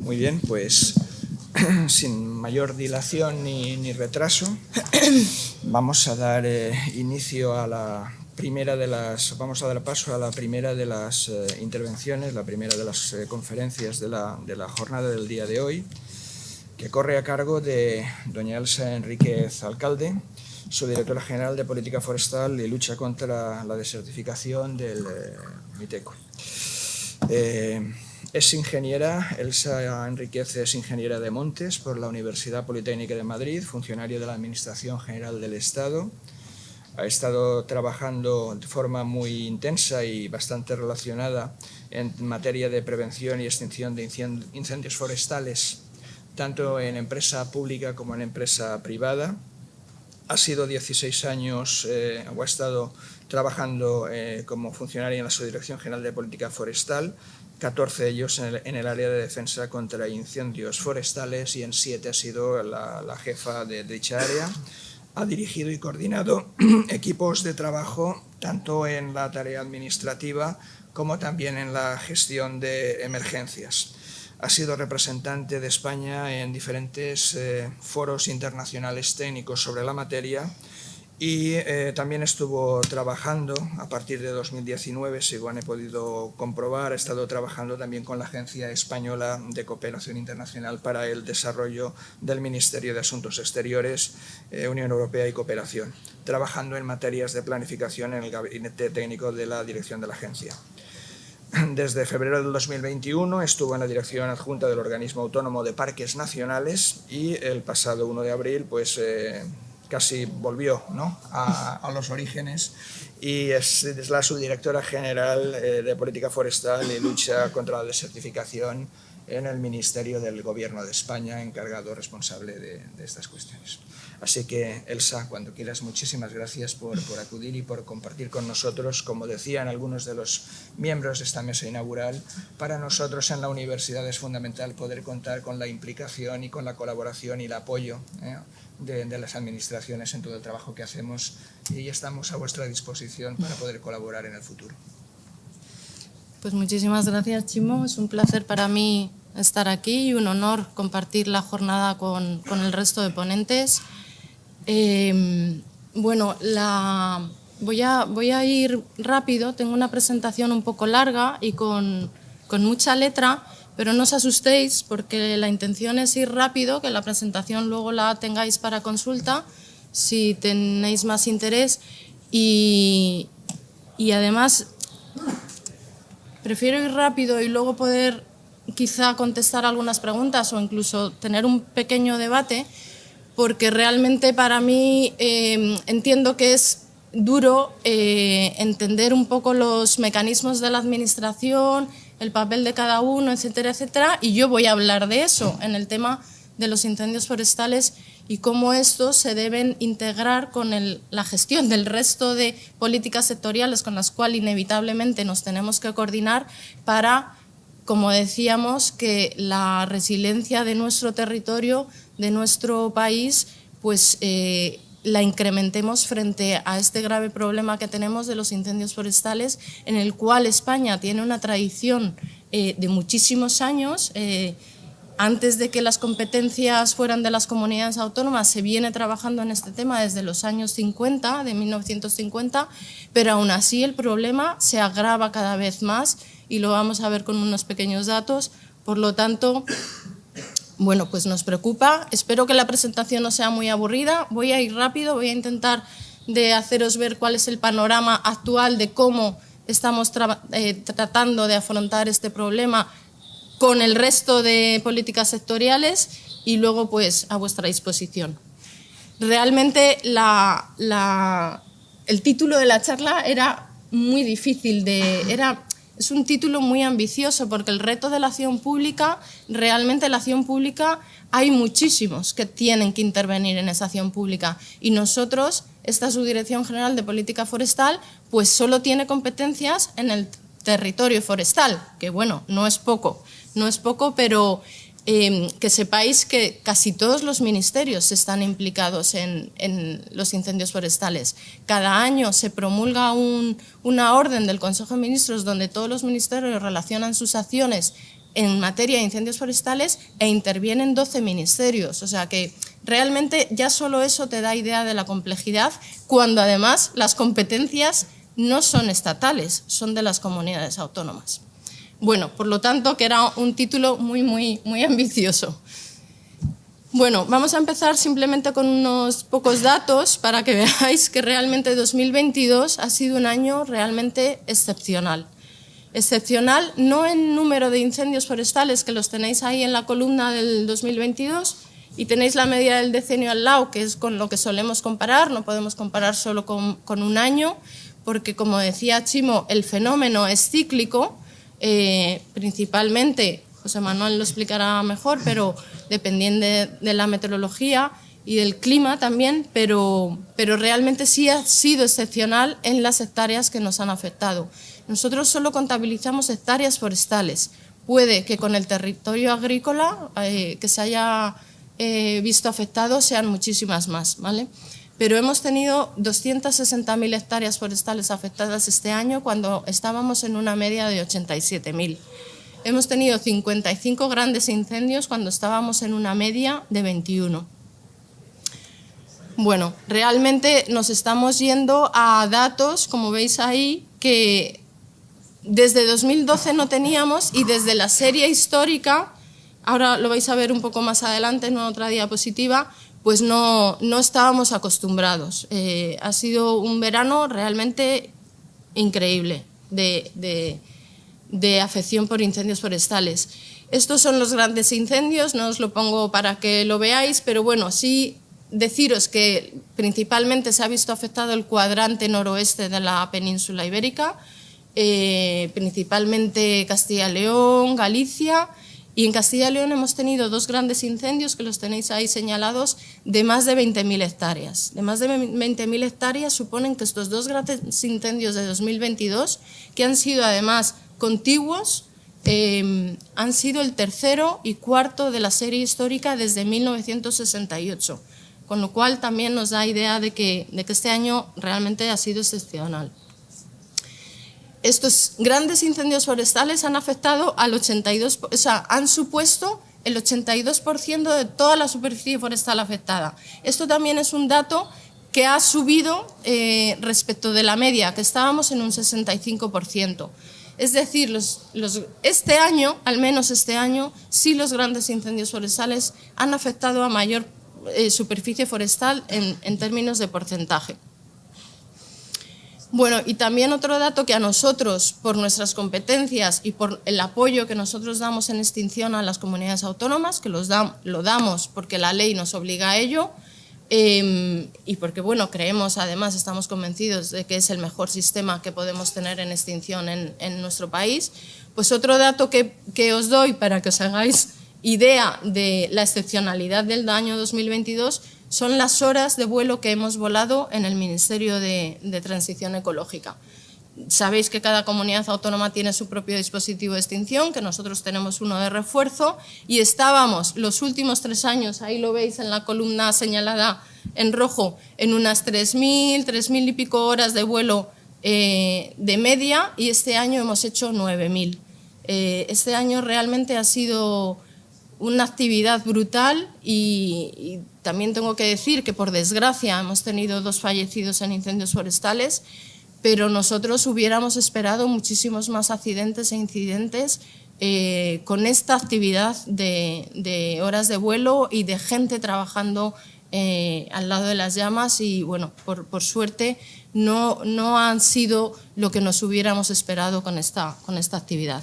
Muy bien, pues sin mayor dilación ni retraso, vamos a dar inicio a la primera de las, vamos a dar paso a la primera de las intervenciones, la primera de las conferencias de la jornada del día de hoy, que corre a cargo de doña Elsa Enríquez Alcalde, subdirectora general de Política Forestal y Lucha contra la Desertificación del MITECO. Es ingeniera, Elsa Enríquez es ingeniera de montes por la Universidad Politécnica de Madrid, funcionaria de la Administración General del Estado. Ha estado trabajando de forma muy intensa y bastante relacionada en materia de prevención y extinción de incendios forestales, tanto en empresa pública como en empresa privada. Ha sido 16 años, o ha estado trabajando como funcionaria en la Subdirección General de Política Forestal, 14 de ellos en el área de defensa contra incendios forestales y en 7 ha sido la jefa de dicha área. Ha dirigido y coordinado equipos de trabajo tanto en la tarea administrativa como también en la gestión de emergencias. Ha sido representante de España en diferentes foros internacionales técnicos sobre la materia y también estuvo trabajando a partir de 2019, según he podido comprobar, ha estado trabajando también con la Agencia Española de Cooperación Internacional para el Desarrollo del Ministerio de Asuntos Exteriores, Unión Europea y Cooperación, trabajando en materias de planificación en el gabinete técnico de la dirección de la agencia. Desde febrero del 2021 estuvo en la dirección adjunta del Organismo Autónomo de Parques Nacionales y el pasado 1 de abril pues, casi volvió, ¿no?, a los orígenes y es la subdirectora general de Política Forestal y Lucha contra la Desertificación en el Ministerio del Gobierno de España, encargado responsable de estas cuestiones. Así que, Elsa, cuando quieras, muchísimas gracias por acudir y por compartir con nosotros. Como decían algunos de los miembros de esta mesa inaugural, para nosotros en la universidad es fundamental poder contar con la implicación y con la colaboración y el apoyo de las administraciones en todo el trabajo que hacemos y estamos a vuestra disposición para poder colaborar en el futuro. Pues muchísimas gracias, Chimo. Es un placer para mí estar aquí y un honor compartir la jornada con el resto de ponentes. Bueno, voy a ir rápido. Tengo una presentación un poco larga y con mucha letra, pero no os asustéis porque la intención es ir rápido, que la presentación luego la tengáis para consulta si tenéis más interés y además prefiero ir rápido y luego poder quizá contestar algunas preguntas o incluso tener un pequeño debate, porque realmente para mí entiendo que es duro entender un poco los mecanismos de la administración, el papel de cada uno, etcétera, etcétera, y yo voy a hablar de eso en el tema de los incendios forestales y cómo estos se deben integrar con la gestión del resto de políticas sectoriales con las cuales inevitablemente nos tenemos que coordinar para, como decíamos, que la resiliencia de nuestro territorio, de nuestro país, pues la incrementemos frente a este grave problema que tenemos de los incendios forestales, en el cual España tiene una tradición de muchísimos años. Antes de que las competencias fueran de las comunidades autónomas, se viene trabajando en este tema desde los años 50, de 1950, pero aún así el problema se agrava cada vez más y lo vamos a ver con unos pequeños datos. Por lo tanto, bueno, pues nos preocupa. Espero que la presentación no sea muy aburrida. Voy a ir rápido, voy a intentar de haceros ver cuál es el panorama actual de cómo estamos tratando de afrontar este problema con el resto de políticas sectoriales y luego pues a vuestra disposición. Realmente el título de la charla era muy difícil, es un título muy ambicioso porque el reto de la acción pública, realmente la acción pública hay muchísimos que tienen que intervenir en esa acción pública y nosotros, esta Subdirección General de Política Forestal, pues solo tiene competencias en el territorio forestal, que bueno, no es poco, pero que sepáis que casi todos los ministerios están implicados en los incendios forestales. Cada año se promulga una orden del Consejo de Ministros donde todos los ministerios relacionan sus acciones en materia de incendios forestales e intervienen 12 ministerios. O sea que realmente ya solo eso te da idea de la complejidad, cuando además las competencias no son estatales, son de las comunidades autónomas. Bueno, por lo tanto, que era un título muy ambicioso. Bueno, vamos a empezar simplemente con unos pocos datos para que veáis que realmente 2022 ha sido un año realmente excepcional. Excepcional no en número de incendios forestales, que los tenéis ahí en la columna del 2022, y tenéis la media del decenio al lado, que es con lo que solemos comparar, no podemos comparar solo con un año, porque como decía Chimo, el fenómeno es cíclico, principalmente, José Manuel lo explicará mejor, pero dependiendo de la meteorología y del clima también, pero realmente sí ha sido excepcional en las hectáreas que nos han afectado. Nosotros solo contabilizamos hectáreas forestales. Puede que con el territorio agrícola que se haya visto afectado sean muchísimas más, ¿vale? Pero hemos tenido 260.000 hectáreas forestales afectadas este año cuando estábamos en una media de 87.000. Hemos tenido 55 grandes incendios cuando estábamos en una media de 21. Bueno, realmente nos estamos yendo a datos, como veis ahí, que desde 2012 no teníamos, y desde la serie histórica, ahora lo vais a ver un poco más adelante en otra diapositiva, pues no estábamos acostumbrados. Ha sido un verano realmente increíble de afección por incendios forestales. Estos son los grandes incendios, no os lo pongo para que lo veáis, pero bueno, sí deciros que principalmente se ha visto afectado el cuadrante noroeste de la península ibérica, principalmente Castilla y León, Galicia, y en Castilla y León hemos tenido dos grandes incendios, que los tenéis ahí señalados, de más de 20.000 hectáreas. De más de 20.000 hectáreas suponen que estos dos grandes incendios de 2022, que han sido además contiguos, han sido el tercero y cuarto de la serie histórica desde 1968, con lo cual también nos da idea de que este año realmente ha sido excepcional. Estos grandes incendios forestales han afectado al 82%, o sea, han supuesto el 82% de toda la superficie forestal afectada. Esto también es un dato que ha subido respecto de la media, que estábamos en un 65%. Es decir, este año, al menos este año, sí los grandes incendios forestales han afectado a mayor superficie forestal en términos de porcentaje. Bueno, y también otro dato que a nosotros, por nuestras competencias y por el apoyo que nosotros damos en extinción a las comunidades autónomas, que lo damos porque la ley nos obliga a ello, y porque, bueno, creemos, además, estamos convencidos de que es el mejor sistema que podemos tener en extinción en nuestro país, pues otro dato que os doy para que os hagáis idea de la excepcionalidad del año 2022 son las horas de vuelo que hemos volado en el Ministerio de Transición Ecológica. Sabéis que cada comunidad autónoma tiene su propio dispositivo de extinción, que nosotros tenemos uno de refuerzo, y estábamos los últimos 3 años, ahí lo veis en la columna señalada en rojo, en unas 3.000 y pico horas de vuelo de media, y este año hemos hecho 9.000. Este año realmente ha sido una actividad brutal y también tengo que decir que, por desgracia, hemos tenido 2 fallecidos en incendios forestales, pero nosotros hubiéramos esperado muchísimos más accidentes e incidentes con esta actividad de horas de vuelo y de gente trabajando al lado de las llamas, y bueno, por suerte no han sido lo que nos hubiéramos esperado con esta actividad.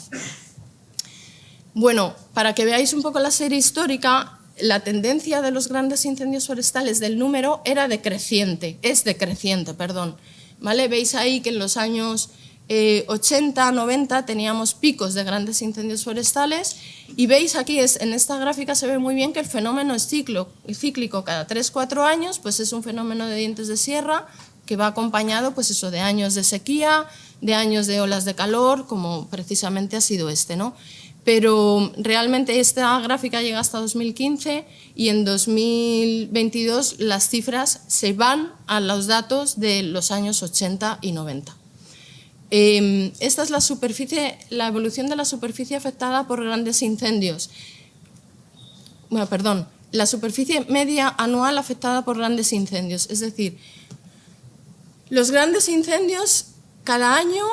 Bueno, para que veáis un poco la serie histórica, la tendencia de los grandes incendios forestales del número era decreciente, perdón. ¿Vale? Veis ahí que en los años 80, 90 teníamos picos de grandes incendios forestales, y veis aquí, en esta gráfica se ve muy bien que el fenómeno es cíclico. Cada 3-4 años pues es un fenómeno de dientes de sierra que va acompañado pues eso, de años de sequía, de años de olas de calor, como precisamente ha sido este, ¿no? Pero realmente esta gráfica llega hasta 2015 y en 2022 las cifras se van a los datos de los años 80 y 90. Esta es la evolución de la superficie afectada por grandes incendios. Bueno, perdón, la superficie media anual afectada por grandes incendios. Es decir, los grandes incendios cada año,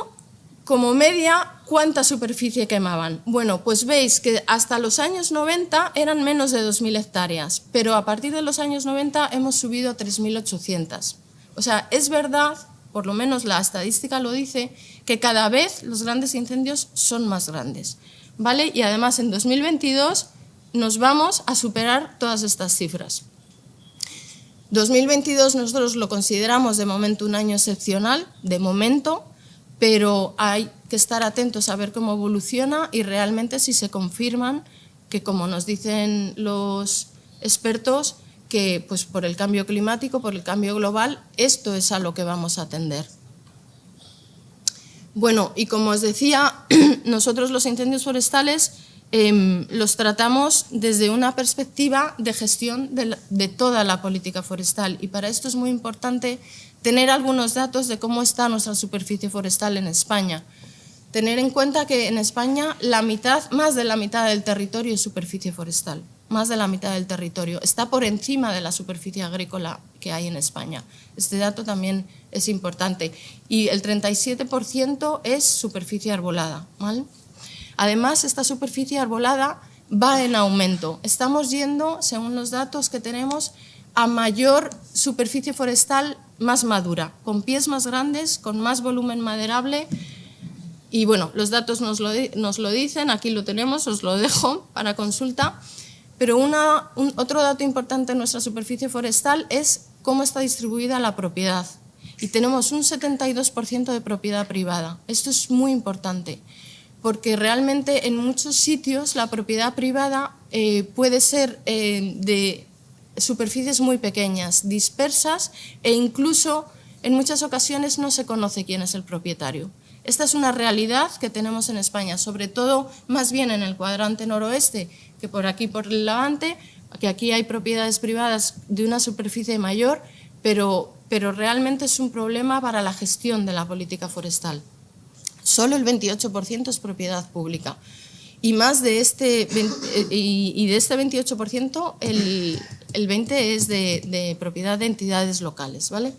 como media, ¿cuánta superficie quemaban? Bueno, pues veis que hasta los años 90 eran menos de 2.000 hectáreas, pero a partir de los años 90 hemos subido a 3.800. O sea, es verdad, por lo menos la estadística lo dice, que cada vez los grandes incendios son más grandes, ¿vale? Y además en 2022 nos vamos a superar todas estas cifras. 2022 nosotros lo consideramos de momento un año excepcional, de momento, pero hay que estar atentos a ver cómo evoluciona y realmente si se confirman que, como nos dicen los expertos, que pues por el cambio climático, por el cambio global, esto es a lo que vamos a atender. Bueno, y como os decía, nosotros los incendios forestales los tratamos desde una perspectiva de gestión de toda la política forestal, y para esto es muy importante tener algunos datos de cómo está nuestra superficie forestal en España. Tener en cuenta que en España más de la mitad del territorio es superficie forestal, más de la mitad del territorio. Está por encima de la superficie agrícola que hay en España. Este dato también es importante. Y el 37% es superficie arbolada, ¿vale? Además, esta superficie arbolada va en aumento. Estamos yendo, según los datos que tenemos, a mayor superficie forestal más madura, con pies más grandes, con más volumen maderable. Y bueno, los datos nos lo dicen, aquí lo tenemos, os lo dejo para consulta. Pero otro dato importante en nuestra superficie forestal es cómo está distribuida la propiedad. Y tenemos un 72% de propiedad privada. Esto es muy importante, porque realmente en muchos sitios la propiedad privada puede ser de superficies muy pequeñas, dispersas, e incluso en muchas ocasiones no se conoce quién es el propietario. Esta es una realidad que tenemos en España, sobre todo más bien en el cuadrante noroeste, que por aquí por el Levante, que aquí hay propiedades privadas de una superficie mayor, pero realmente es un problema para la gestión de la política forestal. Solo el 28% es propiedad pública. Y de este 28%, el 20% es de propiedad de entidades locales, ¿vale?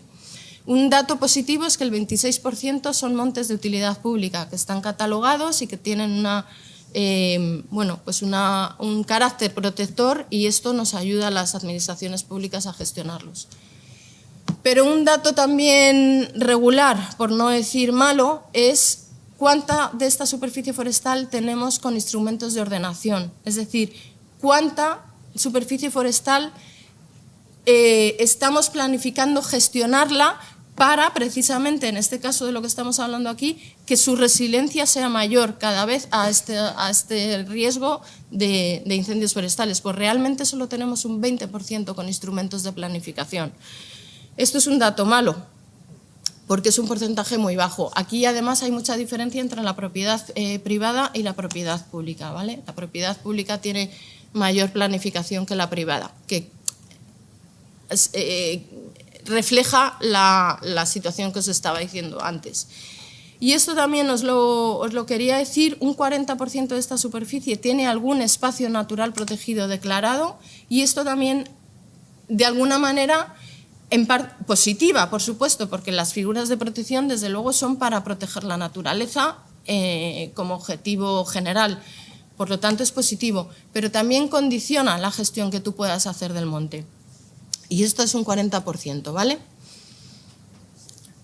Un dato positivo es que el 26% son montes de utilidad pública, que están catalogados y que tienen un carácter protector, y esto nos ayuda a las administraciones públicas a gestionarlos. Pero un dato también regular, por no decir malo, es cuánta de esta superficie forestal tenemos con instrumentos de ordenación, es decir, cuánta superficie forestal estamos planificando gestionarla para, precisamente en este caso de lo que estamos hablando aquí, que su resiliencia sea mayor cada vez a este riesgo de incendios forestales. Pues realmente solo tenemos un 20% con instrumentos de planificación. Esto es un dato malo, porque es un porcentaje muy bajo. Aquí además hay mucha diferencia entre la propiedad privada y la propiedad pública, ¿vale? La propiedad pública tiene mayor planificación que la privada, que refleja la situación que os estaba diciendo antes. Y esto también os lo quería decir, un 40% de esta superficie tiene algún espacio natural protegido declarado, y esto también, de alguna manera, en parte positiva, por supuesto, porque las figuras de protección, desde luego, son para proteger la naturaleza como objetivo general. Por lo tanto, es positivo, pero también condiciona la gestión que tú puedas hacer del monte. Y esto es un 40%, ¿vale?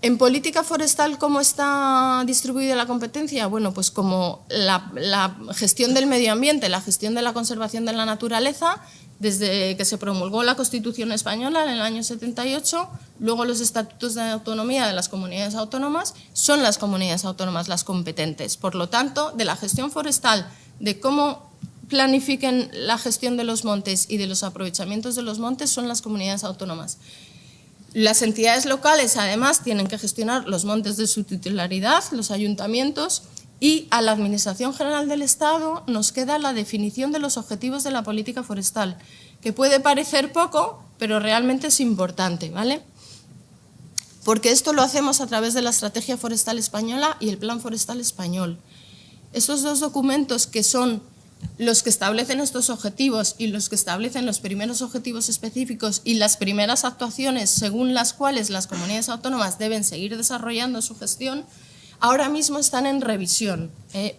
En política forestal, ¿cómo está distribuida la competencia? Bueno, pues como la gestión del medio ambiente, la gestión de la conservación de la naturaleza, desde que se promulgó la Constitución española en el año 78, luego los estatutos de autonomía de las comunidades autónomas, son las comunidades autónomas las competentes. Por lo tanto, de la gestión forestal, de cómo planifiquen la gestión de los montes y de los aprovechamientos de los montes, son las comunidades autónomas. Las entidades locales, además, tienen que gestionar los montes de su titularidad, los ayuntamientos, y a la Administración General del Estado nos queda la definición de los objetivos de la política forestal, que puede parecer poco, pero realmente es importante, ¿vale? porque esto lo hacemos a través de la Estrategia Forestal Española y el Plan Forestal Español. Estos dos documentos, que son los que establecen estos objetivos y los que establecen los primeros objetivos específicos y las primeras actuaciones según las cuales las comunidades autónomas deben seguir desarrollando su gestión, ahora mismo están en revisión.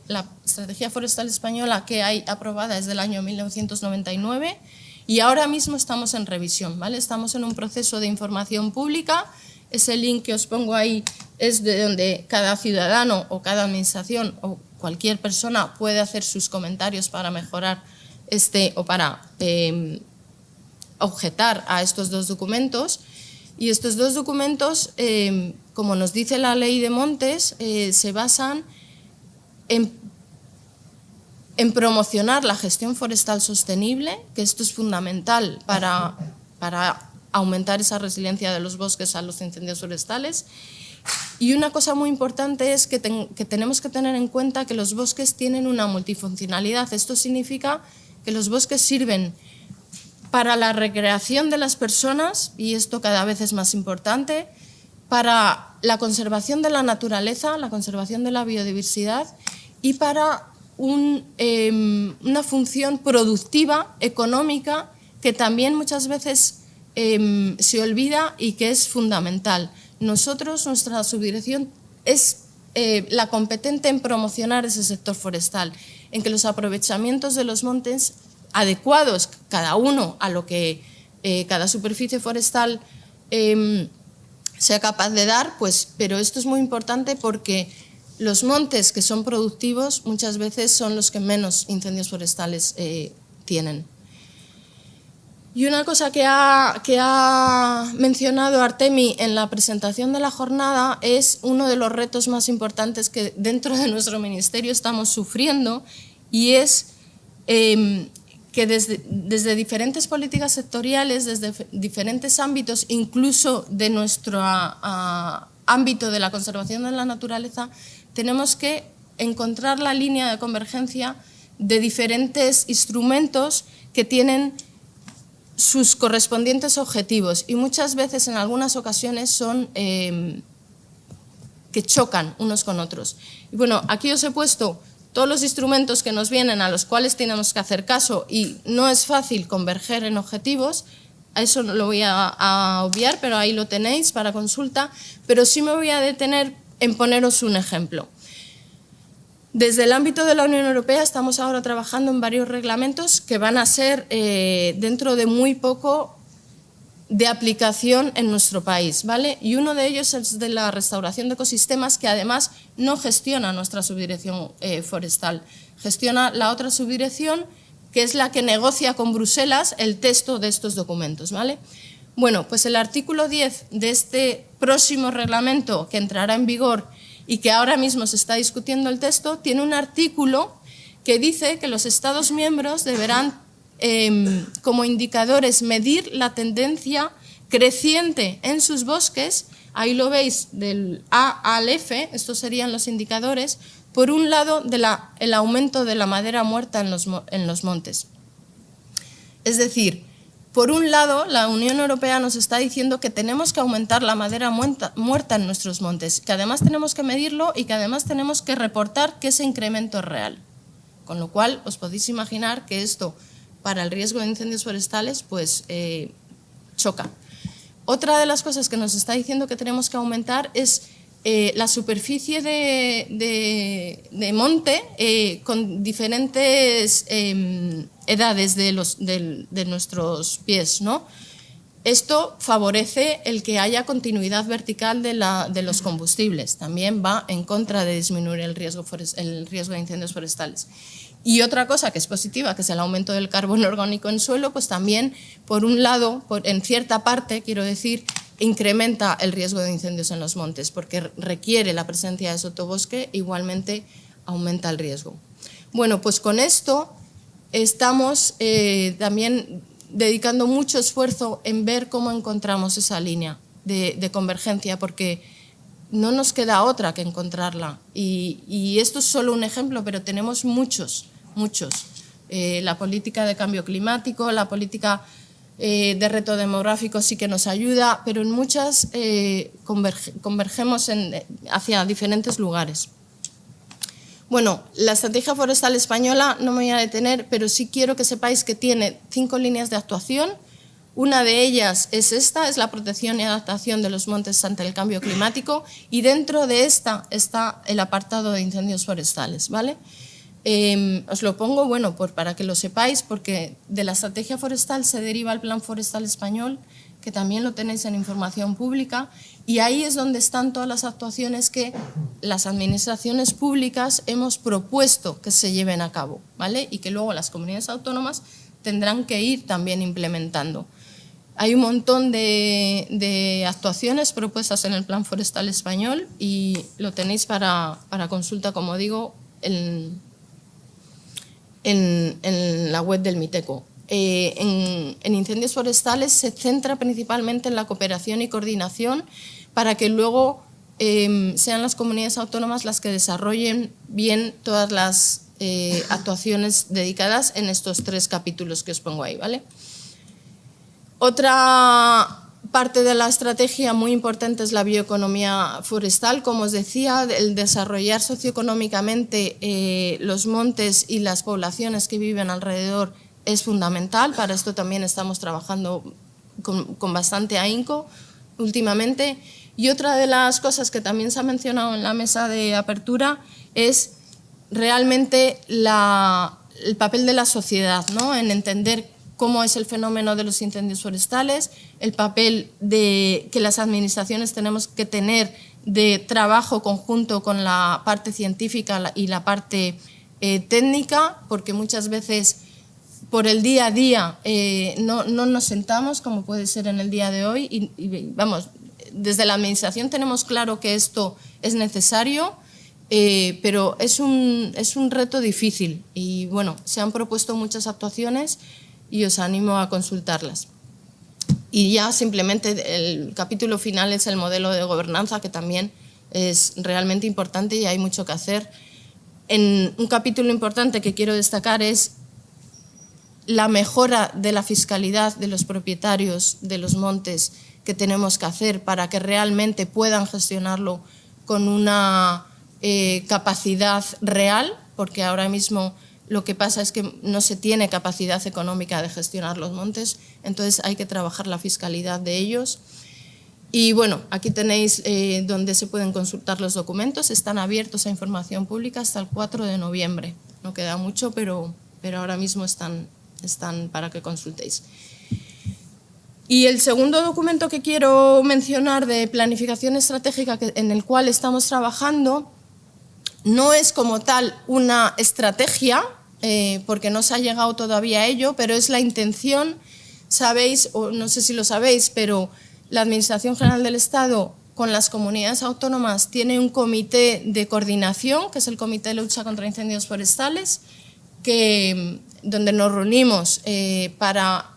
La Estrategia Forestal Española que hay aprobada es del año 1999 y ahora mismo estamos en revisión, ¿vale? Estamos en un proceso de información pública. Ese link que os pongo ahí es de donde cada ciudadano o cada administración o cualquier persona puede hacer sus comentarios para mejorar o para objetar a estos dos documentos. Y estos dos documentos, como nos dice la Ley de Montes, se basan en promocionar la gestión forestal sostenible, que esto es fundamental para aumentar esa resiliencia de los bosques a los incendios forestales. Y una cosa muy importante es que tenemos que tener en cuenta que los bosques tienen una multifuncionalidad. Esto significa que los bosques sirven para la recreación de las personas, y esto cada vez es más importante, para la conservación de la naturaleza, la conservación de la biodiversidad y para una función productiva, económica, que también muchas veces se olvida y que es fundamental. Nuestra subdirección es la competente en promocionar ese sector forestal, en que los aprovechamientos de los montes adecuados, cada uno a lo que cada superficie forestal sea capaz de dar, pues, pero esto es muy importante porque los montes que son productivos muchas veces son los que menos incendios forestales tienen. Y una cosa que ha mencionado Artemi en la presentación de la jornada es uno de los retos más importantes que dentro de nuestro ministerio estamos sufriendo, y es que desde diferentes políticas sectoriales, desde diferentes ámbitos, incluso de nuestro ámbito de la conservación de la naturaleza, tenemos que encontrar la línea de convergencia de diferentes instrumentos que tienen sus correspondientes objetivos, y muchas veces, en algunas ocasiones, son que chocan unos con otros. Y bueno, aquí os he puesto todos los instrumentos que nos vienen, a los cuales tenemos que hacer caso, y no es fácil converger en objetivos. A eso no lo voy a obviar, pero ahí lo tenéis para consulta. Pero sí me voy a detener en poneros un ejemplo. Desde el ámbito de la Unión Europea estamos ahora trabajando en varios reglamentos que van a ser dentro de muy poco de aplicación en nuestro país, ¿vale? Y uno de ellos es de la restauración de ecosistemas, que además no gestiona nuestra subdirección forestal, gestiona la otra subdirección, que es la que negocia con Bruselas el texto de estos documentos, ¿vale? Bueno, pues el artículo 10 de este próximo reglamento, que entrará en vigor y que ahora mismo se está discutiendo el texto, tiene un artículo que dice que los Estados miembros deberán, como indicadores, medir la tendencia creciente en sus bosques. Ahí lo veis, del A al F, estos serían los indicadores. Por un lado, el aumento de la madera muerta en los montes. Es decir, por un lado, la Unión Europea nos está diciendo que tenemos que aumentar la madera muerta en nuestros montes, que además tenemos que medirlo y que además tenemos que reportar que ese incremento es real. Con lo cual, os podéis imaginar que esto, para el riesgo de incendios forestales, pues choca. Otra de las cosas que nos está diciendo que tenemos que aumentar es la superficie de monte con diferentes edades de nuestros pies, ¿no? Esto favorece el que haya continuidad vertical de los combustibles, también va en contra de disminuir el riesgo de incendios forestales. Y otra cosa que es positiva, que es el aumento del carbono orgánico en suelo, pues también, por un lado, en cierta parte, quiero decir, incrementa el riesgo de incendios en los montes, porque requiere la presencia de sotobosque, igualmente aumenta el riesgo. Bueno, pues con esto estamos también dedicando mucho esfuerzo en ver cómo encontramos esa línea de convergencia, porque no nos queda otra que encontrarla. Y esto es solo un ejemplo, pero tenemos muchos. La política de cambio climático, la política de reto demográfico sí que nos ayuda, pero en muchas convergemos hacia diferentes lugares. Bueno, la estrategia forestal española no me voy a detener, pero sí quiero que sepáis que tiene 5 líneas de actuación. Una de ellas es esta, es la protección y adaptación de los montes ante el cambio climático, y dentro de esta está el apartado de incendios forestales, ¿vale? Os lo pongo, bueno, para que lo sepáis, porque de la estrategia forestal se deriva el Plan Forestal Español, que también lo tenéis en información pública, y ahí es donde están todas las actuaciones que las administraciones públicas hemos propuesto que se lleven a cabo, ¿vale? Y que luego las comunidades autónomas tendrán que ir también implementando. Hay un montón de actuaciones propuestas en el Plan Forestal Español y lo tenéis para consulta, como digo, en la web del Miteco. En incendios forestales se centra principalmente en la cooperación y coordinación para que luego sean las comunidades autónomas las que desarrollen bien todas las actuaciones dedicadas en estos 3 capítulos que os pongo ahí, ¿vale? Otra parte de la estrategia muy importante es la bioeconomía forestal, como os decía, el desarrollar socioeconómicamente los montes y las poblaciones que viven alrededor es fundamental. Para esto también estamos trabajando con bastante ahínco últimamente. Y otra de las cosas que también se ha mencionado en la mesa de apertura es realmente el papel de la sociedad, ¿no? En entender cómo es el fenómeno de los incendios forestales, el papel que las administraciones tenemos que tener de trabajo conjunto con la parte científica y la parte técnica, porque muchas veces por el día a día no nos sentamos, como puede ser en el día de hoy, y vamos, desde la administración tenemos claro que esto es necesario, pero es un reto difícil y bueno, se han propuesto muchas actuaciones y os animo a consultarlas. Y ya simplemente el capítulo final es el modelo de gobernanza, que también es realmente importante y hay mucho que hacer. En un capítulo importante que quiero destacar es la mejora de la fiscalidad de los propietarios de los montes que tenemos que hacer para que realmente puedan gestionarlo con una capacidad real, porque ahora mismo lo que pasa es que no se tiene capacidad económica de gestionar los montes, entonces hay que trabajar la fiscalidad de ellos. Y bueno, aquí tenéis donde se pueden consultar los documentos, están abiertos a información pública hasta el 4 de noviembre. No queda mucho, pero ahora mismo están para que consultéis. Y el segundo documento que quiero mencionar de planificación estratégica en el cual estamos trabajando no es como tal una estrategia, porque no se ha llegado todavía a ello, pero es la intención. Sabéis, o no sé si lo sabéis, pero la Administración General del Estado con las comunidades autónomas tiene un comité de coordinación, que es el Comité de Lucha contra Incendios Forestales, donde nos reunimos para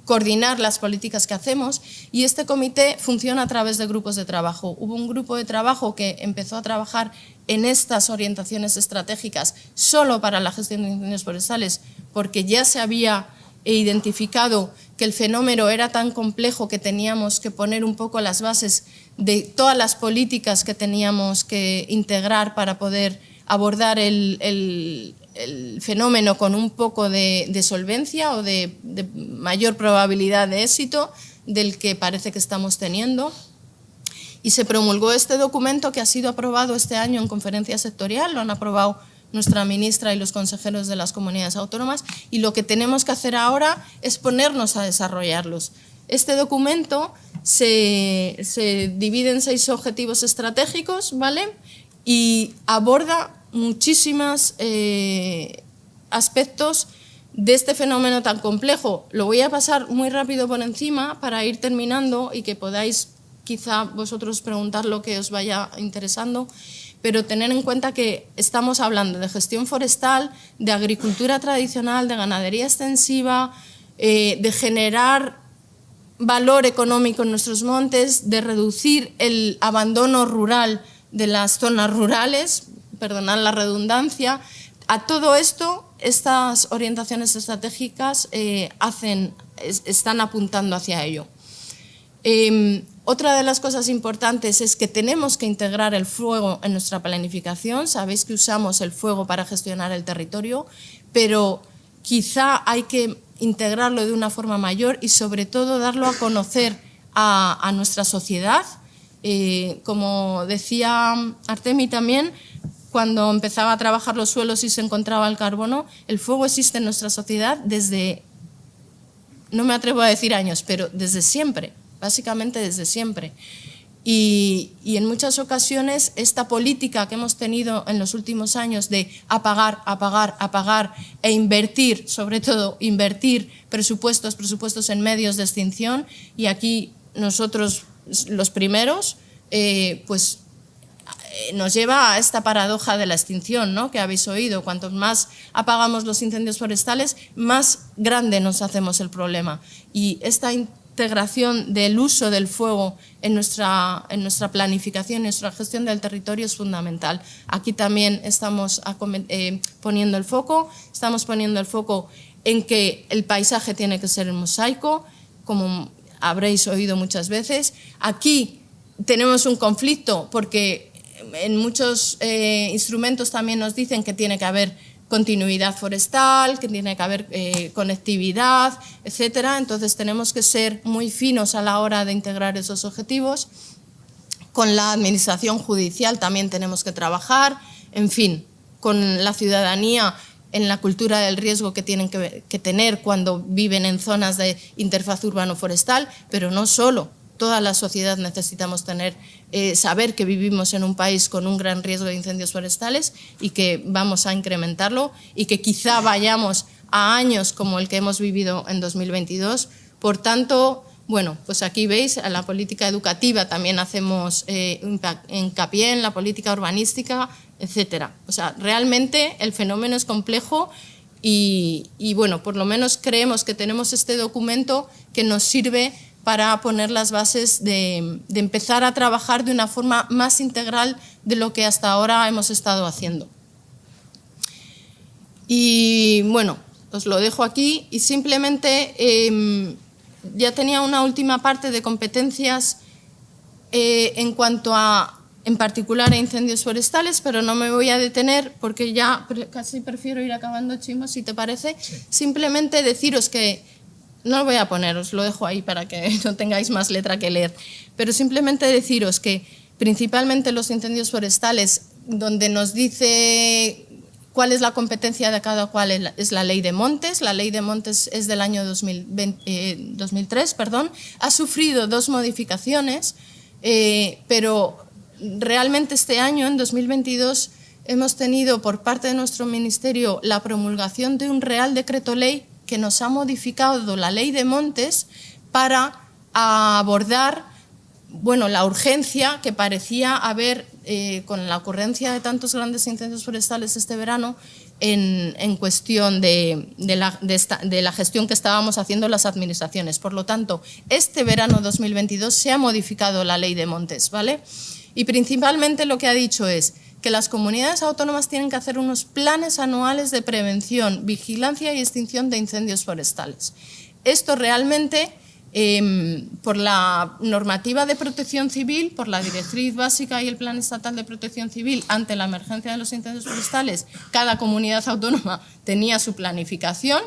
coordinar las políticas que hacemos, y este comité funciona a través de grupos de trabajo. Hubo un grupo de trabajo que empezó a trabajar en estas orientaciones estratégicas solo para la gestión de incendios forestales, porque ya se había identificado que el fenómeno era tan complejo que teníamos que poner un poco las bases de todas las políticas que teníamos que integrar para poder abordar el fenómeno con un poco de solvencia o de mayor probabilidad de éxito del que parece que estamos teniendo. Y se promulgó este documento que ha sido aprobado este año en conferencia sectorial, lo han aprobado nuestra ministra y los consejeros de las comunidades autónomas, y lo que tenemos que hacer ahora es ponernos a desarrollarlos. Este documento se divide en 6 objetivos estratégicos, ¿vale? Y aborda muchísimos aspectos de este fenómeno tan complejo. Lo voy a pasar muy rápido por encima para ir terminando y que podáis quizá vosotros preguntar lo que os vaya interesando, pero tener en cuenta que estamos hablando de gestión forestal, de agricultura tradicional, de ganadería extensiva, de generar valor económico en nuestros montes, de reducir el abandono rural de las zonas rurales, perdonad la redundancia. A todo esto, estas orientaciones estratégicas están apuntando hacia ello. Otra de las cosas importantes es que tenemos que integrar el fuego en nuestra planificación. Sabéis que usamos el fuego para gestionar el territorio, pero quizá hay que integrarlo de una forma mayor y sobre todo darlo a conocer a nuestra sociedad. Como decía Artemi también, cuando empezaba a trabajar los suelos y se encontraba el carbono, el fuego existe en nuestra sociedad desde, no me atrevo a decir años, pero desde siempre. Básicamente desde siempre. Y en muchas ocasiones esta política que hemos tenido en los últimos años de apagar, apagar, apagar e invertir, sobre todo invertir presupuestos en medios de extinción, y aquí nosotros los primeros, pues nos lleva a esta paradoja de la extinción, ¿no?, que habéis oído. Cuanto más apagamos los incendios forestales, más grande nos hacemos el problema. Y esta integración del uso del fuego en nuestra planificación, en nuestra gestión del territorio es fundamental. Aquí también estamos poniendo el foco en que el paisaje tiene que ser mosaico, como habréis oído muchas veces. Aquí tenemos un conflicto porque en muchos instrumentos también nos dicen que tiene que haber continuidad forestal, que tiene que haber conectividad, etcétera. Entonces tenemos que ser muy finos a la hora de integrar esos objetivos. Con la administración judicial también tenemos que trabajar, en fin, con la ciudadanía en la cultura del riesgo que tienen que tener cuando viven en zonas de interfaz urbano-forestal, pero no solo. Toda la sociedad necesitamos saber que vivimos en un país con un gran riesgo de incendios forestales y que vamos a incrementarlo y que quizá vayamos a años como el que hemos vivido en 2022. Por tanto, bueno, pues aquí veis, a la política educativa también hacemos hincapié en la política urbanística, etcétera. O sea, realmente el fenómeno es complejo y bueno, por lo menos creemos que tenemos este documento que nos sirve para poner las bases de empezar a trabajar de una forma más integral de lo que hasta ahora hemos estado haciendo. Y bueno, os lo dejo aquí y simplemente ya tenía una última parte de competencias en cuanto a, en particular, a incendios forestales, pero no me voy a detener porque ya casi prefiero ir acabando, Chimo, si te parece. Sí. Simplemente deciros que no lo voy a poner, os lo dejo ahí para que no tengáis más letra que leer, pero simplemente deciros que principalmente los incendios forestales, donde nos dice cuál es la competencia de cada cual, es la Ley de Montes. La Ley de Montes es del año 2003, ha sufrido 2 modificaciones, pero realmente este año, en 2022, hemos tenido por parte de nuestro ministerio la promulgación de un Real Decreto Ley que nos ha modificado la Ley de Montes para abordar, bueno, la urgencia que parecía haber con la ocurrencia de tantos grandes incendios forestales este verano en cuestión de la gestión que estábamos haciendo las administraciones. Por lo tanto, este verano 2022 se ha modificado la Ley de Montes, ¿vale? Y principalmente lo que ha dicho es que las comunidades autónomas tienen que hacer unos planes anuales de prevención, vigilancia y extinción de incendios forestales. Esto realmente, por la normativa de protección civil, por la directriz básica y el plan estatal de protección civil ante la emergencia de los incendios forestales, cada comunidad autónoma tenía su planificación,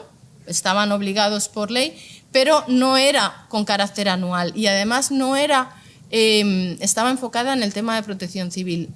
estaban obligados por ley, pero no era con carácter anual y además no era... estaba enfocada en el tema de protección civil.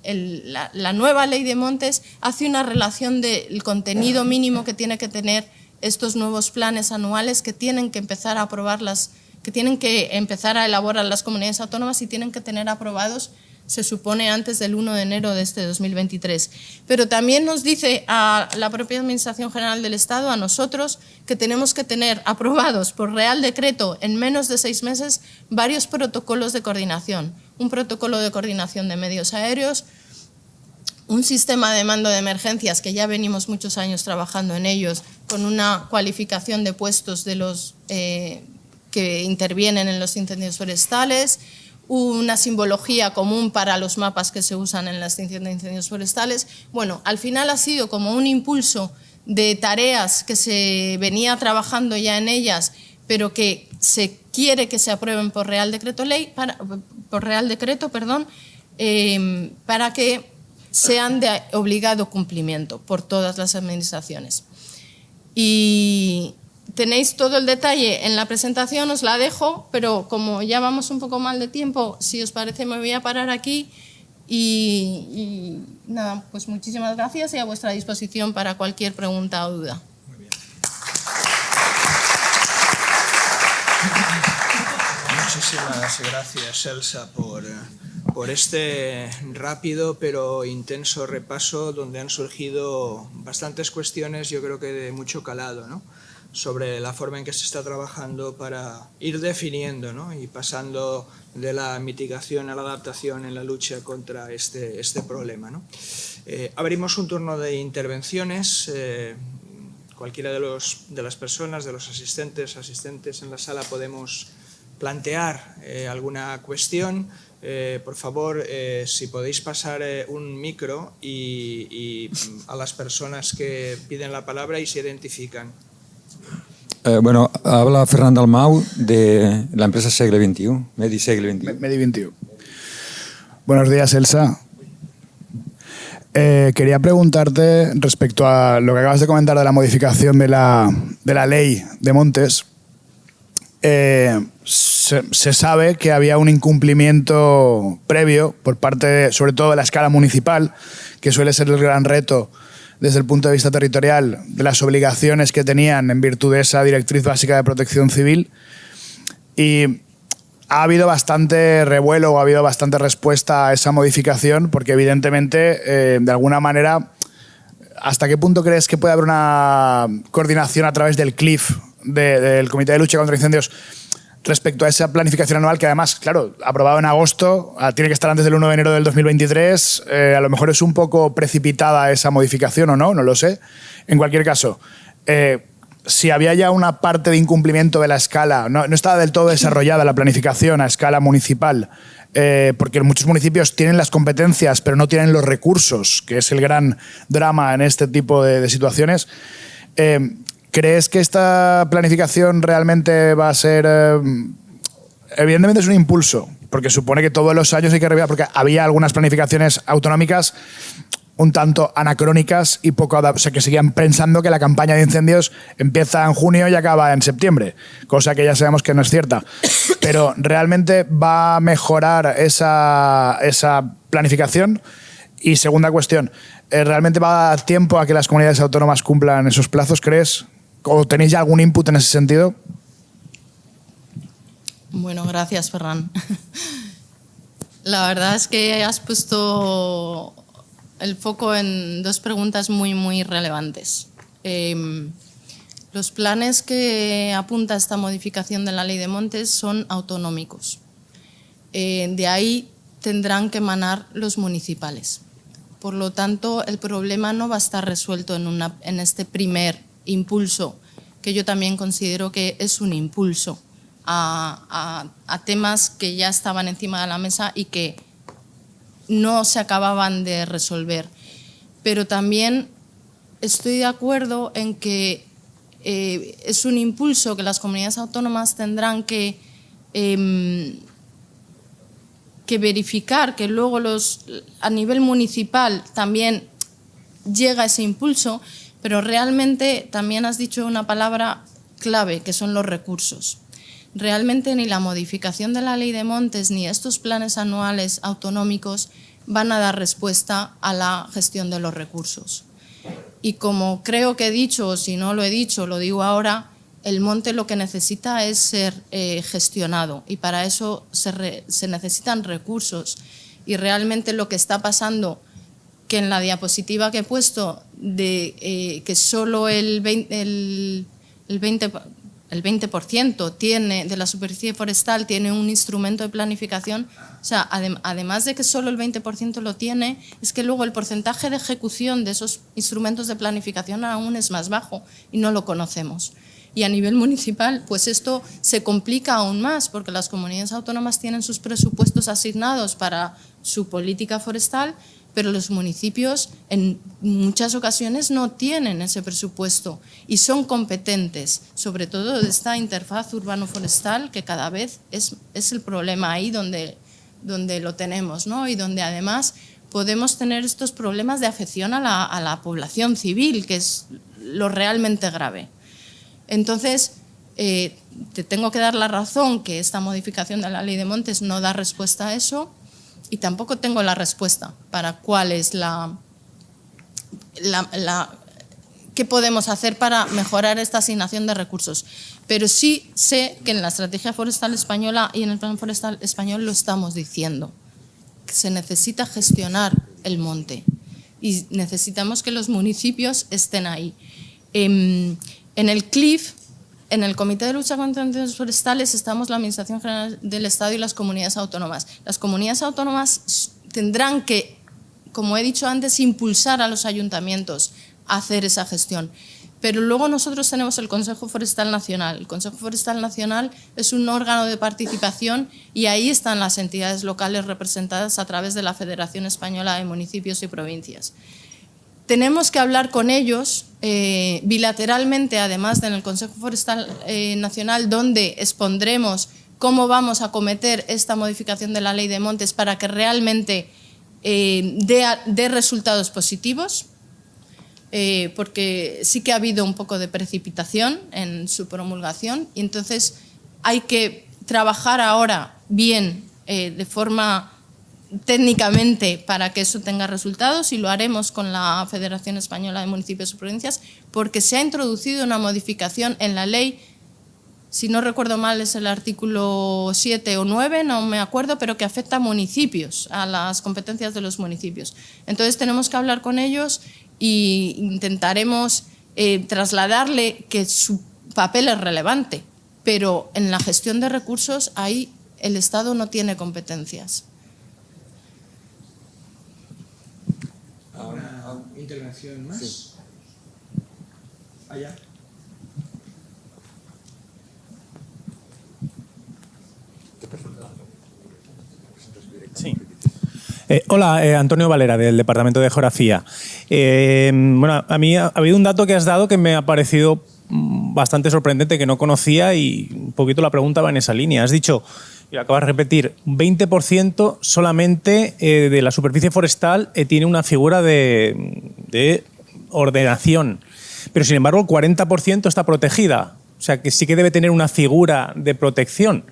La nueva Ley de Montes hace una relación del contenido mínimo que tiene que tener estos nuevos planes anuales que tienen que empezar a aprobarlas, que tienen que empezar a elaborar las comunidades autónomas y tienen que tener aprobados, se supone, antes del 1 de enero de este 2023. Pero también nos dice a la propia Administración General del Estado, a nosotros, que tenemos que tener aprobados por Real Decreto en menos de 6 meses varios protocolos de coordinación. Un protocolo de coordinación de medios aéreos, un sistema de mando de emergencias que ya venimos muchos años trabajando en ellos, con una cualificación de puestos de los que intervienen en los incendios forestales, una simbología común para los mapas que se usan en la extinción de incendios forestales. Bueno, al final ha sido como un impulso de tareas que se venía trabajando ya en ellas, pero que se quiere que se aprueben por Real Decreto, para que sean de obligado cumplimiento por todas las administraciones. Y tenéis todo el detalle en la presentación, os la dejo, pero como ya vamos un poco mal de tiempo, si os parece me voy a parar aquí y nada, pues muchísimas gracias y a vuestra disposición para cualquier pregunta o duda. Muy bien. Muchísimas gracias, Elsa, por este rápido pero intenso repaso donde han surgido bastantes cuestiones, yo creo que de mucho calado, ¿no?, sobre la forma en que se está trabajando para ir definiendo, ¿no?, y pasando de la mitigación a la adaptación en la lucha contra este problema, ¿no? Abrimos un turno de intervenciones. Cualquiera de las personas, de los asistentes en la sala podemos plantear alguna cuestión. Por favor, si podéis pasar un micro y a las personas que piden la palabra y se identifican. Bueno, habla Ferran Dalmau de la empresa Segle XXI, Medi Segle XXI. Medi XXI. Buenos días, Elsa. Quería preguntarte respecto a lo que acabas de comentar de la modificación de la ley de montes. Se sabe que había un incumplimiento previo por parte, sobre todo de la escala municipal, que suele ser el gran reto desde el punto de vista territorial de las obligaciones que tenían en virtud de esa directriz básica de protección civil. Y ha habido bastante revuelo o ha habido bastante respuesta a esa modificación porque evidentemente, de alguna manera, ¿hasta qué punto crees que puede haber una coordinación a través del CLIF, del Comité de Lucha contra Incendios, respecto a esa planificación anual que además, claro, aprobado en agosto, tiene que estar antes del 1 de enero del 2023, a lo mejor es un poco precipitada esa modificación o no lo sé. En cualquier caso, si había ya una parte de incumplimiento de la escala, no estaba del todo desarrollada la planificación a escala municipal, porque muchos municipios tienen las competencias pero no tienen los recursos, que es el gran drama en este tipo de situaciones. ¿Crees que esta planificación realmente va a ser...? Evidentemente es un impulso, porque supone que todos los años hay que revisar, porque había algunas planificaciones autonómicas un tanto anacrónicas y poco adaptadas, o sea, que seguían pensando que la campaña de incendios empieza en junio y acaba en septiembre, cosa que ya sabemos que no es cierta. Pero ¿realmente va a mejorar esa planificación? Y segunda cuestión, ¿realmente va a dar tiempo a que las comunidades autónomas cumplan esos plazos, crees? ¿O tenéis ya algún input en ese sentido? Bueno, gracias, Ferran. La verdad es que has puesto el foco en dos preguntas muy, muy relevantes. Los planes que apunta esta modificación de la Ley de Montes son autonómicos. De ahí tendrán que emanar los municipales. Por lo tanto, el problema no va a estar resuelto en este primer impulso, que yo también considero que es un impulso a temas que ya estaban encima de la mesa y que no se acababan de resolver. Pero también estoy de acuerdo en que es un impulso que las comunidades autónomas tendrán que verificar que luego a nivel municipal también llega ese impulso. Pero realmente también has dicho una palabra clave, que son los recursos. Realmente ni la modificación de la Ley de Montes ni estos planes anuales autonómicos van a dar respuesta a la gestión de los recursos. Y como creo que he dicho, o si no lo he dicho, lo digo ahora, el monte lo que necesita es ser gestionado y para eso se necesitan recursos. Y realmente lo que está pasando, que en la diapositiva que he puesto, de que solo el 20% tiene, de la superficie forestal tiene un instrumento de planificación, o sea, además de que solo el 20% lo tiene, es que luego el porcentaje de ejecución de esos instrumentos de planificación aún es más bajo y no lo conocemos. Y a nivel municipal, pues esto se complica aún más, porque las comunidades autónomas tienen sus presupuestos asignados para su política forestal, pero los municipios en muchas ocasiones no tienen ese presupuesto y son competentes, sobre todo de esta interfaz urbano-forestal, que cada vez es el problema ahí donde lo tenemos, ¿no? Y donde además podemos tener estos problemas de afección a la población civil, que es lo realmente grave. Entonces, te tengo que dar la razón que esta modificación de la Ley de Montes no da respuesta a eso, y tampoco tengo la respuesta para cuál es qué podemos hacer para mejorar esta asignación de recursos. Pero sí sé que en la Estrategia Forestal Española y en el Plan Forestal Español lo estamos diciendo, que se necesita gestionar el monte y necesitamos que los municipios estén ahí. En el CLIF, en el Comité de Lucha contra los Incendios Forestales, estamos la Administración General del Estado y las comunidades autónomas. Las comunidades autónomas tendrán que, como he dicho antes, impulsar a los ayuntamientos a hacer esa gestión. Pero luego nosotros tenemos el Consejo Forestal Nacional. El Consejo Forestal Nacional es un órgano de participación y ahí están las entidades locales representadas a través de la Federación Española de Municipios y Provincias. Tenemos que hablar con ellos bilateralmente, además en el Consejo Forestal Nacional, donde expondremos cómo vamos a acometer esta modificación de la Ley de Montes para que realmente dé resultados positivos, porque sí que ha habido un poco de precipitación en su promulgación y entonces hay que trabajar ahora bien de forma técnicamente para que eso tenga resultados, y lo haremos con la Federación Española de Municipios y Provincias, porque se ha introducido una modificación en la ley, si no recuerdo mal es el artículo 7 o 9, no me acuerdo, pero que afecta a municipios, a las competencias de los municipios. Entonces tenemos que hablar con ellos e intentaremos trasladarle que su papel es relevante, pero en la gestión de recursos ahí el Estado no tiene competencias. ¿Una intervención más? Sí. Allá. Sí. Hola, Antonio Valera, del Departamento de Geografía. Bueno, a mí ha habido un dato que has dado que me ha parecido bastante sorprendente, que no conocía, y un poquito la pregunta va en esa línea. Has dicho, y acabas de repetir, 20% solamente de la superficie forestal tiene una figura de ordenación, pero sin embargo el 40% está protegida, o sea que sí que debe tener una figura de protección.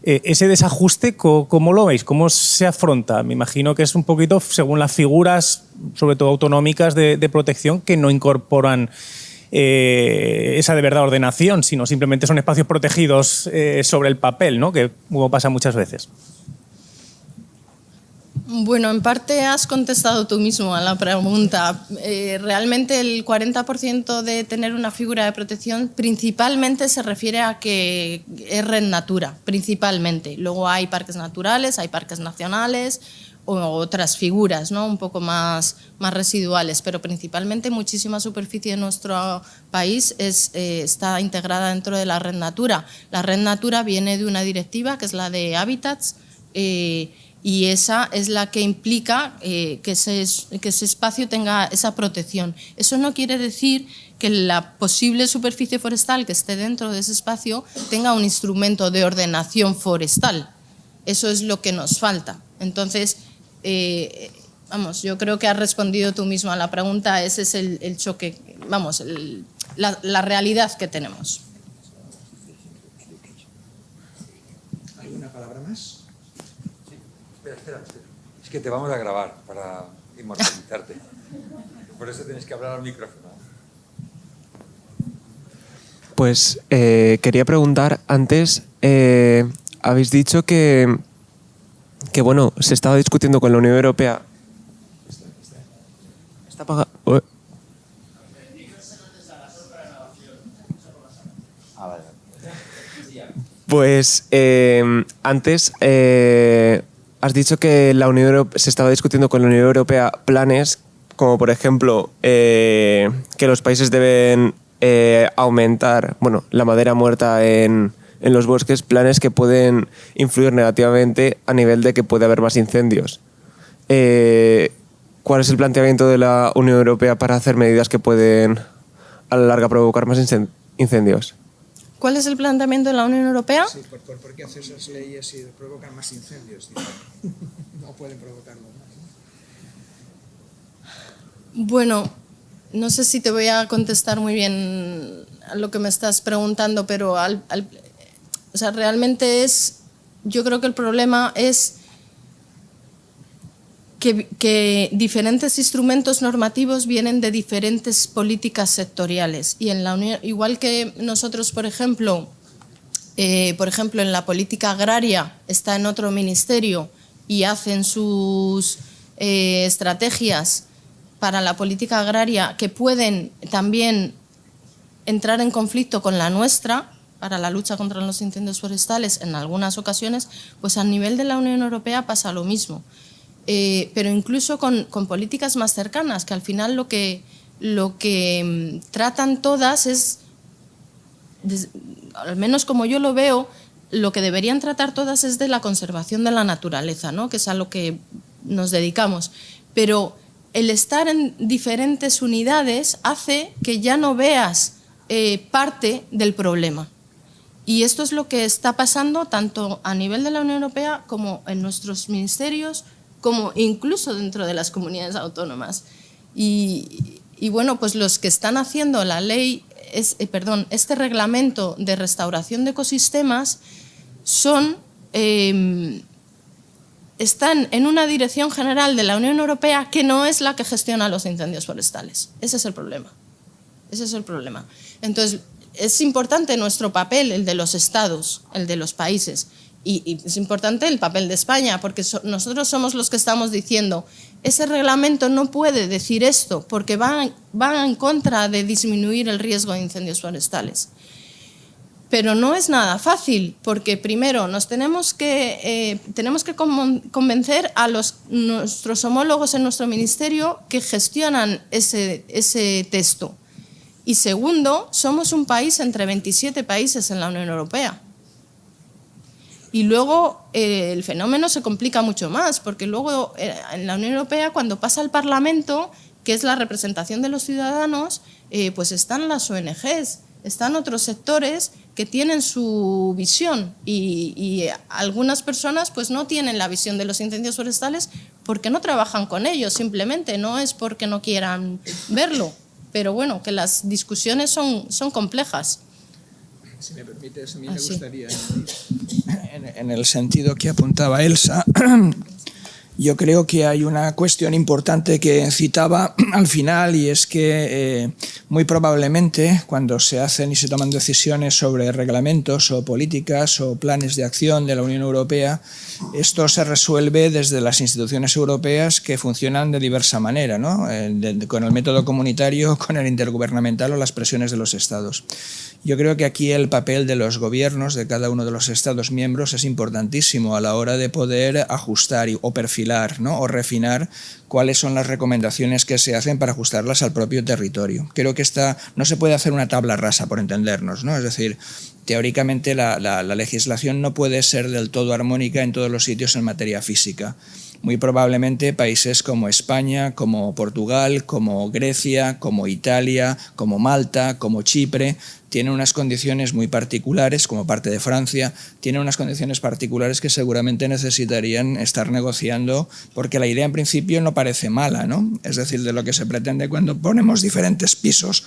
Ese desajuste, ¿cómo lo veis? ¿Cómo se afronta? Me imagino que es un poquito según las figuras, sobre todo autonómicas, de protección, que no incorporan esa de verdad ordenación, sino simplemente son espacios protegidos sobre el papel, ¿no? Que como pasa muchas veces. Bueno, en parte has contestado tú mismo a la pregunta. Realmente el 40% de tener una figura de protección principalmente se refiere a que es red natura, principalmente. Luego hay parques naturales, hay parques nacionales o otras figuras, ¿no? Un poco más residuales, pero principalmente muchísima superficie de nuestro país está integrada dentro de la red natura. La red natura viene de una directiva que es la de Hábitats, y esa es la que implica que ese espacio tenga esa protección. Eso no quiere decir que la posible superficie forestal que esté dentro de ese espacio tenga un instrumento de ordenación forestal. Eso es lo que nos falta. Entonces, vamos, yo creo que has respondido tú mismo a la pregunta. Ese es el choque, vamos, la realidad que tenemos. ¿Alguna palabra más? Espera. Es que te vamos a grabar para inmortalizarte. Por eso tienes que hablar al micrófono. Pues quería preguntar, antes habéis dicho que bueno, se estaba discutiendo con la Unión Europea. Está apagado. Pues antes has dicho que se estaba discutiendo con la Unión Europea planes como, por ejemplo, que los países deben aumentar, bueno, la madera muerta en los bosques, planes que pueden influir negativamente a nivel de que puede haber más incendios. ¿Cuál es el planteamiento de la Unión Europea para hacer medidas que pueden a la larga provocar más incendios? ¿Cuál es el planteamiento de la Unión Europea? Sí, ¿por qué hace esas leyes y provocan más incendios? No pueden provocarlo más. Bueno, no sé si te voy a contestar muy bien a lo que me estás preguntando, pero o sea, realmente yo creo que el problema es que diferentes instrumentos normativos vienen de diferentes políticas sectoriales y en la Unión, igual que nosotros, por ejemplo, en la política agraria está en otro ministerio y hacen sus estrategias para la política agraria que pueden también entrar en conflicto con la nuestra para la lucha contra los incendios forestales en algunas ocasiones, pues a nivel de la Unión Europea pasa lo mismo. Pero incluso con políticas más cercanas, que al final lo que tratan todas es, al menos como yo lo veo, lo que deberían tratar todas es de la conservación de la naturaleza, ¿no? Que es a lo que nos dedicamos. Pero el estar en diferentes unidades hace que ya no veas parte del problema. Y esto es lo que está pasando tanto a nivel de la Unión Europea como en nuestros ministerios, como incluso dentro de las comunidades autónomas. Y bueno, pues los que están haciendo la ley, este reglamento de restauración de ecosistemas están en una dirección general de la Unión Europea que no es la que gestiona los incendios forestales. Ese es el problema. Ese es el problema. Entonces, es importante nuestro papel, el de los estados, el de los países. Y es importante el papel de España, porque nosotros somos los que estamos diciendo ese reglamento no puede decir esto, porque va en contra de disminuir el riesgo de incendios forestales. Pero no es nada fácil, porque primero tenemos que convencer a nuestros homólogos en nuestro ministerio que gestionan ese texto. Y segundo, somos un país entre 27 países en la Unión Europea. Y luego el fenómeno se complica mucho más, porque luego en la Unión Europea, cuando pasa al Parlamento, que es la representación de los ciudadanos, pues están las ONGs, están otros sectores que tienen su visión y algunas personas pues no tienen la visión de los incendios forestales porque no trabajan con ellos, simplemente no es porque no quieran verlo, pero bueno, que las discusiones son complejas. Si me permites, a mí me gustaría, en el sentido que apuntaba Elsa, yo creo que hay una cuestión importante que citaba al final, y es que muy probablemente cuando se hacen y se toman decisiones sobre reglamentos o políticas o planes de acción de la Unión Europea, esto se resuelve desde las instituciones europeas que funcionan de diversa manera, ¿no? Con el método comunitario, con el intergubernamental o las presiones de los estados. Yo creo que aquí el papel de los gobiernos de cada uno de los Estados miembros es importantísimo a la hora de poder ajustar o perfilar, ¿no? O refinar cuáles son las recomendaciones que se hacen para ajustarlas al propio territorio. Creo que no se puede hacer una tabla rasa, por entendernos, ¿no? Es decir, teóricamente la legislación no puede ser del todo armónica en todos los sitios en materia física. Muy probablemente países como España, como Portugal, como Grecia, como Italia, como Malta, como Chipre, tienen unas condiciones muy particulares, como parte de Francia, tienen unas condiciones particulares que seguramente necesitarían estar negociando, porque la idea en principio no parece mala, ¿no? Es decir, de lo que se pretende cuando ponemos diferentes pisos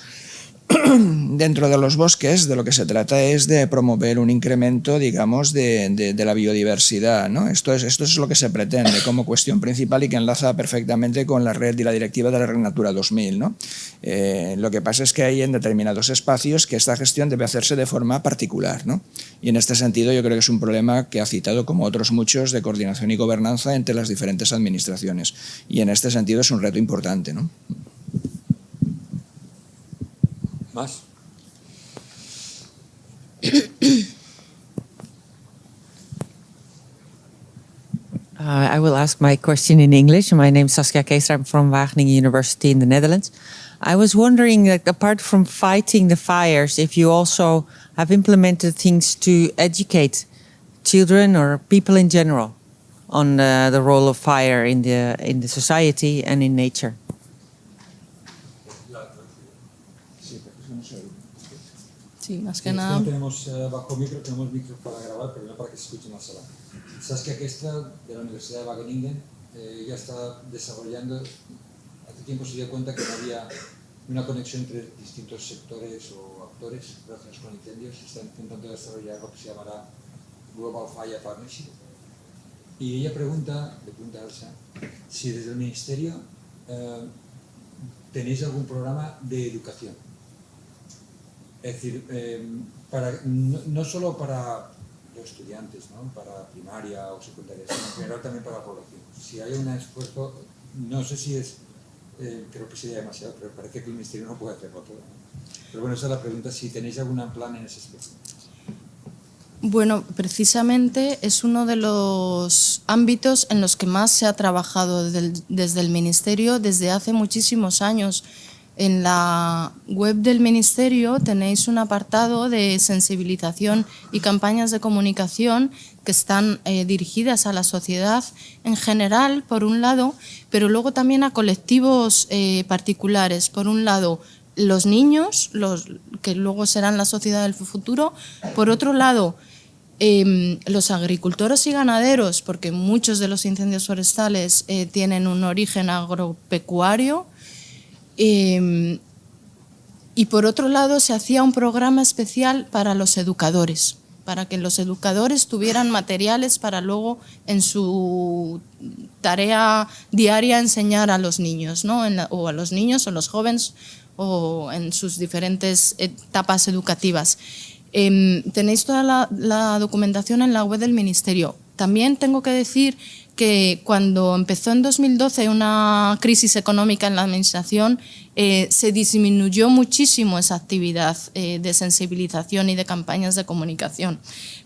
dentro de los bosques, de lo que se trata es de promover un incremento, digamos, de la biodiversidad, ¿no? Esto es lo que se pretende como cuestión principal y que enlaza perfectamente con la red y la directiva de la Red Natura 2000, ¿no? Lo que pasa es que hay en determinados espacios que esta gestión debe hacerse de forma particular, ¿no? Y en este sentido yo creo que es un problema que ha citado, como otros muchos, de coordinación y gobernanza entre las diferentes administraciones. Y en este sentido es un reto importante, ¿no? ¿Más? I will ask my question in English. My name is Saskia Keestra. I'm from Wageningen University in the Netherlands. I was wondering, like, apart from fighting the fires, if you also have implemented things to educate children or people in general on the role of fire in the society and in nature. Sí, más que Sí, nada. no tenemos bajo micro, tenemos micro para grabar, pero no para que se escuche en la sala. Saskia Aquesta, de la Universidad de Wageningen, ya está desarrollando, hace tiempo se dio cuenta que no había una conexión entre distintos sectores o actores relacionados con incendios. Está intentando desarrollar lo que se llamará Global Fire Partnership. Y ella le pregunta a Elsa si desde el Ministerio tenéis algún programa de educación. Es decir, no solo para los estudiantes, ¿no? Para primaria o secundaria, sino en general también para la población. Si hay un esfuerzo, no sé si es, creo que sería demasiado, pero parece que el Ministerio no puede hacerlo todo, ¿no? Pero bueno, esa es la pregunta, si tenéis algún plan en ese aspecto. Bueno, precisamente es uno de los ámbitos en los que más se ha trabajado desde el Ministerio desde hace muchísimos años. En la web del Ministerio tenéis un apartado de sensibilización y campañas de comunicación que están dirigidas a la sociedad en general, por un lado, pero luego también a colectivos particulares. Por un lado, los niños, que luego serán la sociedad del futuro. Por otro lado, los agricultores y ganaderos, porque muchos de los incendios forestales tienen un origen agropecuario. Y por otro lado se hacía un programa especial para los educadores, para que los educadores tuvieran materiales para luego en su tarea diaria enseñar a los niños, ¿no? O a los niños o los jóvenes o en sus diferentes etapas educativas. Tenéis toda la documentación en la web del Ministerio. También tengo que decir que cuando empezó en 2012 una crisis económica en la Administración, se disminuyó muchísimo esa actividad de sensibilización y de campañas de comunicación.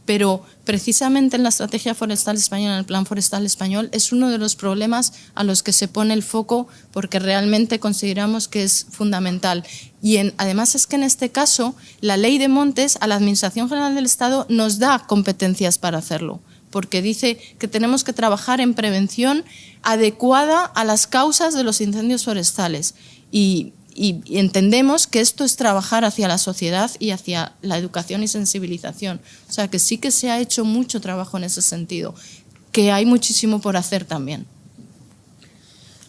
Pero precisamente en la Estrategia Forestal Española, en el Plan Forestal Español, es uno de los problemas a los que se pone el foco porque realmente consideramos que es fundamental. Y además es que en este caso la Ley de Montes a la Administración General del Estado nos da competencias para hacerlo, porque dice que tenemos que trabajar en prevención adecuada a las causas de los incendios forestales y entendemos que esto es trabajar hacia la sociedad y hacia la educación y sensibilización. O sea que sí que se ha hecho mucho trabajo en ese sentido, que hay muchísimo por hacer también.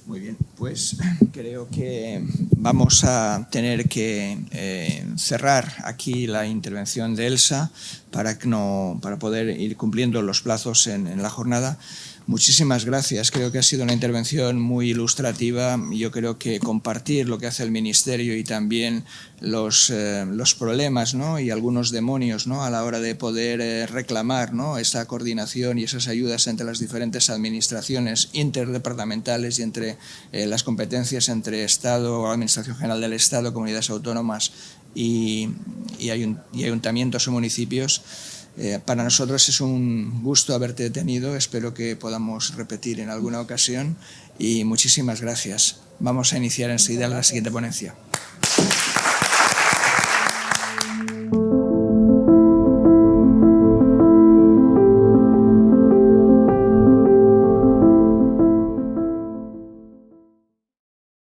Muy bien, pues creo que vamos a tener que cerrar aquí la intervención de Elsa para poder ir cumpliendo los plazos en la jornada. Muchísimas gracias, creo que ha sido una intervención muy ilustrativa. Yo creo que compartir lo que hace el Ministerio y también los problemas, ¿no? Y algunos demonios, ¿no? A la hora de poder reclamar, ¿no? Esa coordinación y esas ayudas entre las diferentes administraciones interdepartamentales y entre las competencias entre Estado, Administración General del Estado, comunidades autónomas y ayuntamientos o municipios. Para nosotros es un gusto haberte tenido, espero que podamos repetir en alguna ocasión y muchísimas gracias. Vamos a iniciar enseguida la siguiente ponencia.